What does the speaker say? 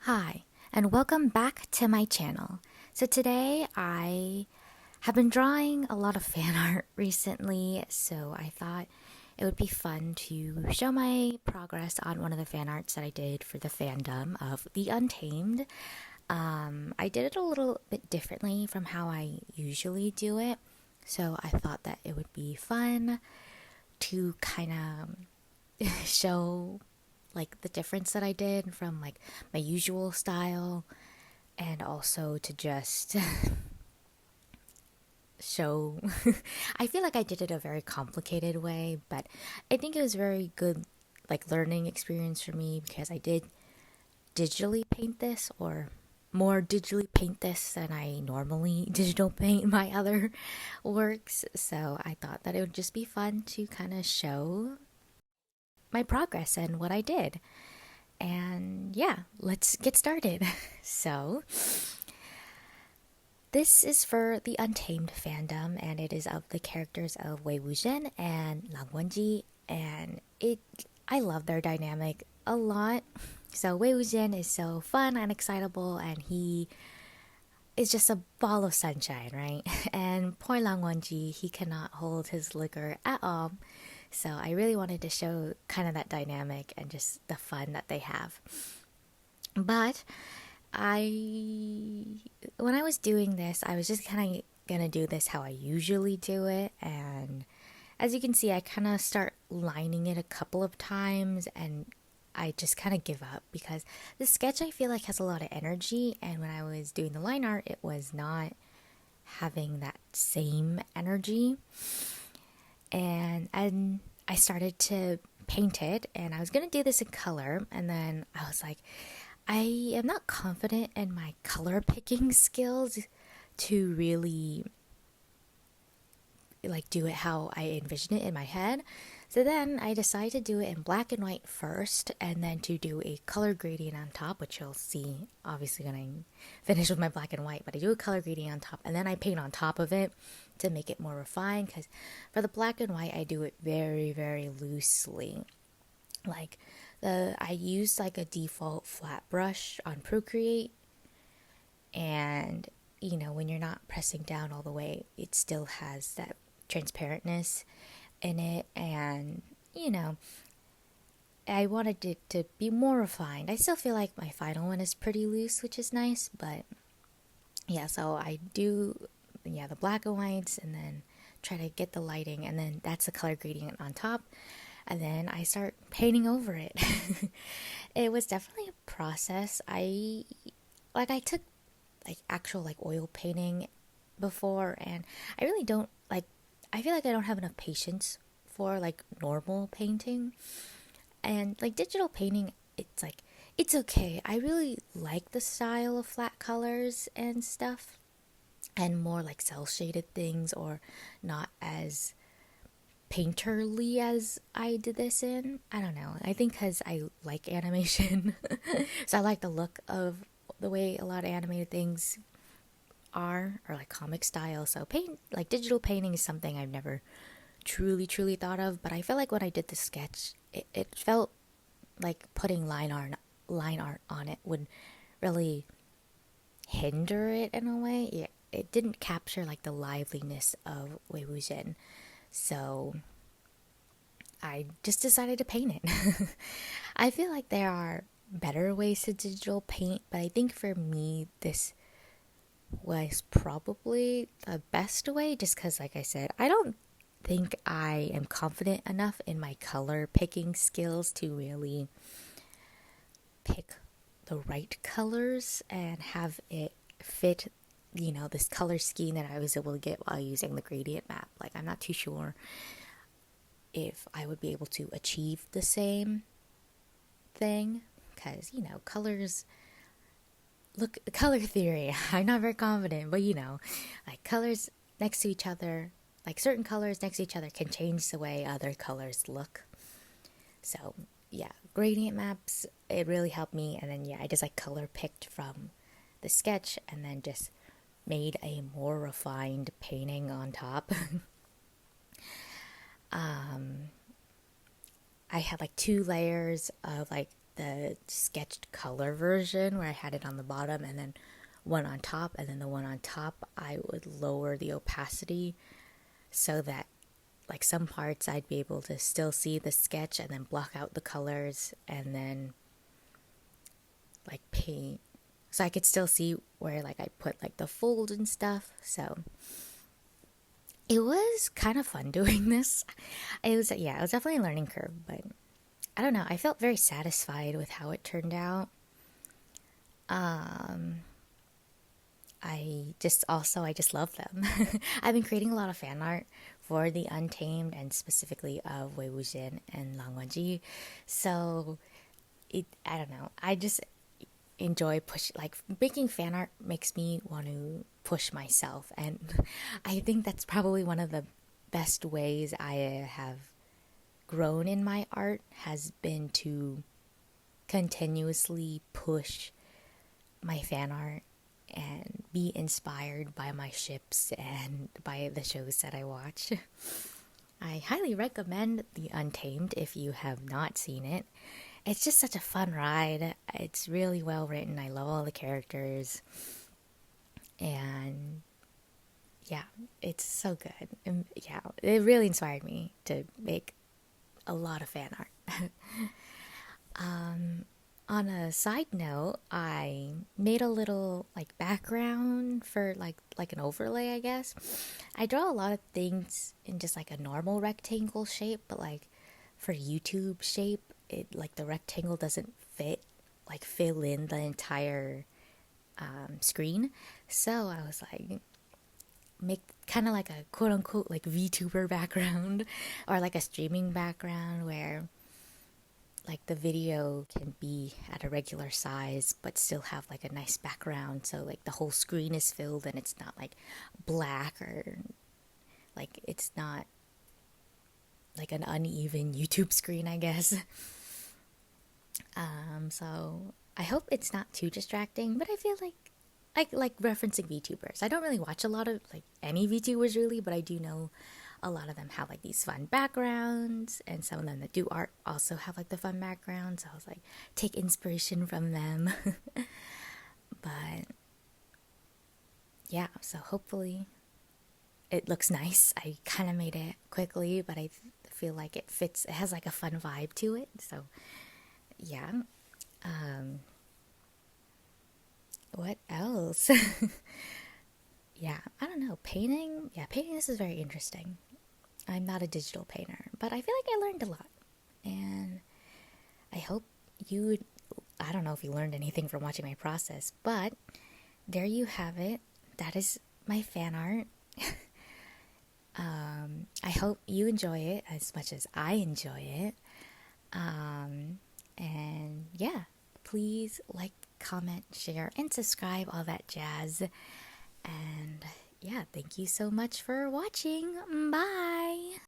Hi, and welcome back to my channel. So today I have been drawing a lot of fan art recently, so I thought it would be fun to show my progress on one of the fan arts that I did for the fandom of the Untamed. I did it a little bit differently from how I usually do it, so I thought that it would be fun to kind of show like the difference that I did from like my usual style, and also to just show I feel like I did it a very complicated way, but I think it was very good like learning experience for me because I did digitally paint this, or more digitally paint this than I normally digital paint my other works. So I thought that it would just be fun to kind of show my progress and what I did. And yeah, let's get started. So, this is for the Untamed fandom, and it is of the characters of Wei Wuxian and Lang Wenji, and I love their dynamic a lot. So Wei Wuxian is so fun and excitable, and he is just a ball of sunshine, right? And poor Lang Wenji, he cannot hold his liquor at all. So I really wanted to show kind of that dynamic and just the fun that they have. But when I was doing this, I was just kind of gonna do this how I usually do it. And as you can see, I kind of start lining it a couple of times and I just kind of give up because the sketch I feel like has a lot of energy. And when I was doing the line art, it was not having that same energy. And I started to paint it, and I was gonna do this in color, and then I was like, I am not confident in my color picking skills to really like do it how I envision it in my head. So then I decided to do it in black and white first, and then to do a color gradient on top, which you'll see obviously when I finish with my black and white. But I do a color gradient on top, and then I paint on top of it to make it more refined. Because for the black and white, I do it very, very loosely. Like I use like a default flat brush on Procreate, and when you're not pressing down all the way, it still has that transparentness in it. And I wanted it to be more refined. I still feel like my final one is pretty loose, which is nice, but yeah, so I do the black and whites, and then try to get the lighting, and then that's the color gradient on top, and then I start painting over it. It was definitely a process. I took like actual like oil painting before, and I really don't like, I feel like I don't have enough patience for like normal painting. And like digital painting, it's like it's okay. I really like the style of flat colors and stuff, and more like cell shaded things, or not as painterly as I did this in. I don't know. I think because I like animation, so I like the look of the way a lot of animated things are, or like comic style. So paint, like digital painting, is something I've never truly thought of. But I feel like when I did the sketch, it felt like putting line art on it would really hinder it in a way. It didn't capture like the liveliness of Wei Wuxian. So I just decided to paint it. I feel like there are better ways to digital paint, but I think for me, this was probably the best way, just because, like I said, I don't think I am confident enough in my color picking skills to really pick the right colors and have it fit this color scheme that I was able to get while using the gradient map. Like, I'm not too sure if I would be able to achieve the same thing, because colors, look, color theory, I'm not very confident, but like colors next to each other, like certain colors next to each other can change the way other colors look. So yeah, gradient maps, it really helped me. And then I just like color picked from the sketch, and then just made a more refined painting on top. I had like two layers of like the sketched color version where I had it on the bottom and then one on top, and then the one on top I would lower the opacity so that like some parts I'd be able to still see the sketch and then block out the colors and then like paint so I could still see where like I put like the fold and stuff. So it was kind of fun doing this. It was, yeah, it was definitely a learning curve, but I don't know, I felt very satisfied with how it turned out. I just love them. I've been creating a lot of fan art for the Untamed and specifically of Wei Wuxian and Lang Wenji. So I don't know. I just enjoy making fan art makes me want to push myself, and I think that's probably one of the best ways I have grown in my art has been to continuously push my fan art and be inspired by my ships and by the shows that I watch. I highly recommend The Untamed if you have not seen it. It's just such a fun ride. It's really well written. I love all the characters. And yeah, it's so good. And yeah, it really inspired me to make a lot of fan art. On a side note, I made a little like background for like an overlay, I guess. I draw a lot of things in just like a normal rectangle shape, but like for YouTube shape, it like the rectangle doesn't fill in the entire screen. So I was like, make kind of like a quote unquote like VTuber background or like a streaming background where like the video can be at a regular size but still have like a nice background, so like the whole screen is filled and it's not like black or like it's not like an uneven YouTube screen, I guess. So I hope it's not too distracting, but I feel like referencing VTubers. I don't really watch a lot of like any VTubers really, but I do know a lot of them have like these fun backgrounds, and some of them that do art also have like the fun backgrounds. So I was like, take inspiration from them. But yeah, so hopefully it looks nice. I kind of made it quickly, but I feel like it fits. It has like a fun vibe to it. So yeah. What else? Yeah, I don't know. Painting? Yeah, painting, this is very interesting. I'm not a digital painter, but I feel like I learned a lot. And I hope you, I don't know if you learned anything from watching my process, but there you have it. That is my fan art. I hope you enjoy it as much as I enjoy it. And yeah, please like, comment, share, and subscribe, all that jazz. And yeah, thank you so much for watching. Bye!